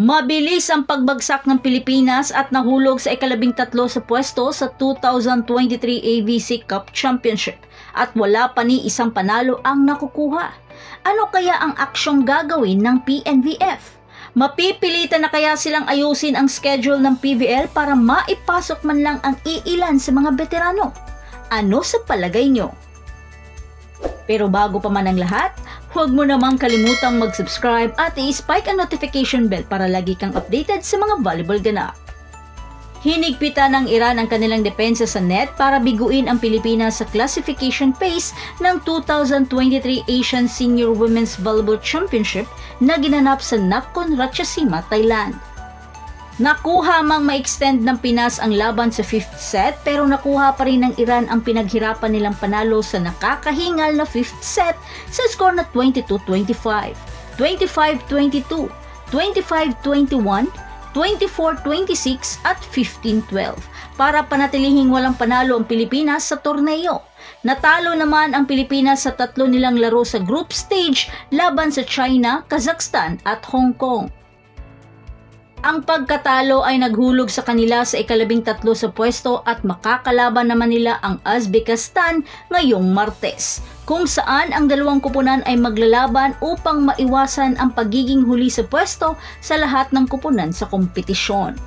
Mabilis ang pagbagsak ng Pilipinas at nahulog sa ika-13 sa pwesto sa 2023 AVC Cup Championship at wala pa ni isang panalo ang nakukuha. Ano kaya ang aksyong gagawin ng PNVF? Mapipilitan na kaya silang ayusin ang schedule ng PVL para maipasok man lang ang iilan sa mga veterano? Ano sa palagay nyo? Pero bago pa man ang lahat, huwag mo namang kalimutang mag-subscribe at i-spike ang notification bell para lagi kang updated sa mga volleyball ganap. Hinigpitan ng Iran ang kanilang depensa sa net para biguin ang Pilipinas sa classification phase ng 2023 Asian Senior Women's Volleyball Championship na ginanap sa Nakhon Ratchasima, Thailand. Nakuha mang ma-extend ng Pinas ang laban sa 5th set pero nakuha pa rin ng Iran ang pinaghirapan nilang panalo sa nakakahingal na 5th set sa score na 22-25, 25-22, 25-21, 24-26 at 15-12 para panatilihing walang panalo ang Pilipinas sa torneo. Natalo naman ang Pilipinas sa tatlo nilang laro sa group stage laban sa China, Kazakhstan at Hong Kong. Ang pagkatalo ay naghulog sa kanila sa ika-13 sa pwesto at makakalaban naman nila ang Uzbekistan ngayong Martes, kung saan ang dalawang kupunan ay maglalaban upang maiwasan ang pagiging huli sa pwesto sa lahat ng kupunan sa kompetisyon.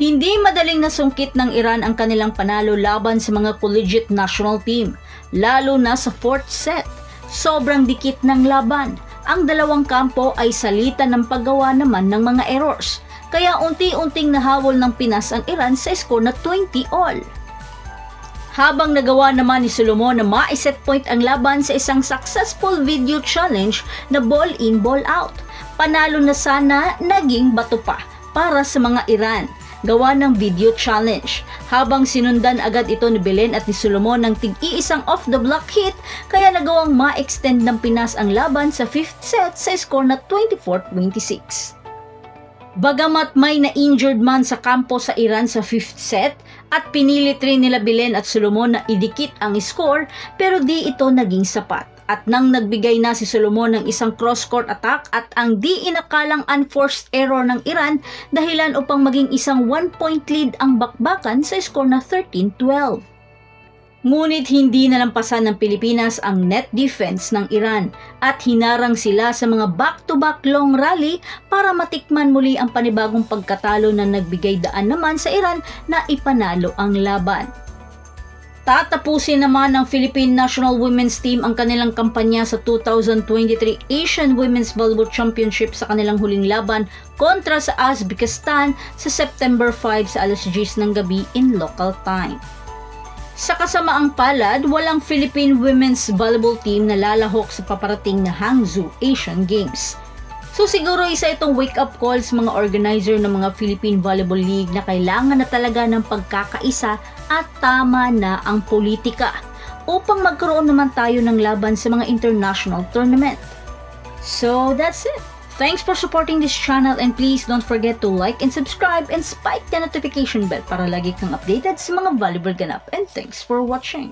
Hindi madaling nasungkit ng Iran ang kanilang panalo laban sa mga collegiate national team, lalo na sa 4th set. Sobrang dikit ng laban. Ang dalawang kampo ay salita ng paggawa naman ng mga errors, kaya unti-unting nahabol ng Pinas ang Iran sa score na 20-all. Habang nagawa naman ni Solomon na ma-set point ang laban sa isang successful video challenge na ball in, ball out. Panalo na sana, naging bato pa para sa mga Iran. Gawa ng video challenge. Habang sinundan agad ito ni Belen at ni Solomon ng tig-iisang off-the-block hit, kaya nagawang ma-extend ng Pinas ang laban sa 5th set sa score na 24-26. Bagamat may na-injured man sa kampo sa Iran sa 5th set at pinilit rin nila Belen at Solomon na idikit ang score, pero di ito naging sapat. At nang nagbigay na si Solomon ng isang cross-court attack at ang di inakalang unforced error ng Iran dahilan upang maging isang 1-point lead ang bakbakan sa score na 13-12. Ngunit hindi nalampasan ng Pilipinas ang net defense ng Iran at hinarang sila sa mga back-to-back long rally para matikman muli ang panibagong pagkatalo na nagbigay daan naman sa Iran na ipanalo ang laban. Tatapusin naman ng Philippine National Women's Team ang kanilang kampanya sa 2023 Asian Women's Volleyball Championship sa kanilang huling laban kontra sa Uzbekistan sa September 5 sa alas 10 ng gabi in local time. Sa kasamaang palad, walang Philippine Women's Volleyball Team na lalahok sa paparating na Hangzhou Asian Games. So siguro isa itong wake-up call sa mga organizer ng mga Philippine Volleyball League na kailangan na talaga ng pagkakaisa at tama na ang politika upang magkaroon naman tayo ng laban sa mga international tournament. So that's it. Thanks for supporting this channel and please don't forget to like and subscribe and spike the notification bell para lagi kang updated sa mga volleyball ganap, and thanks for watching.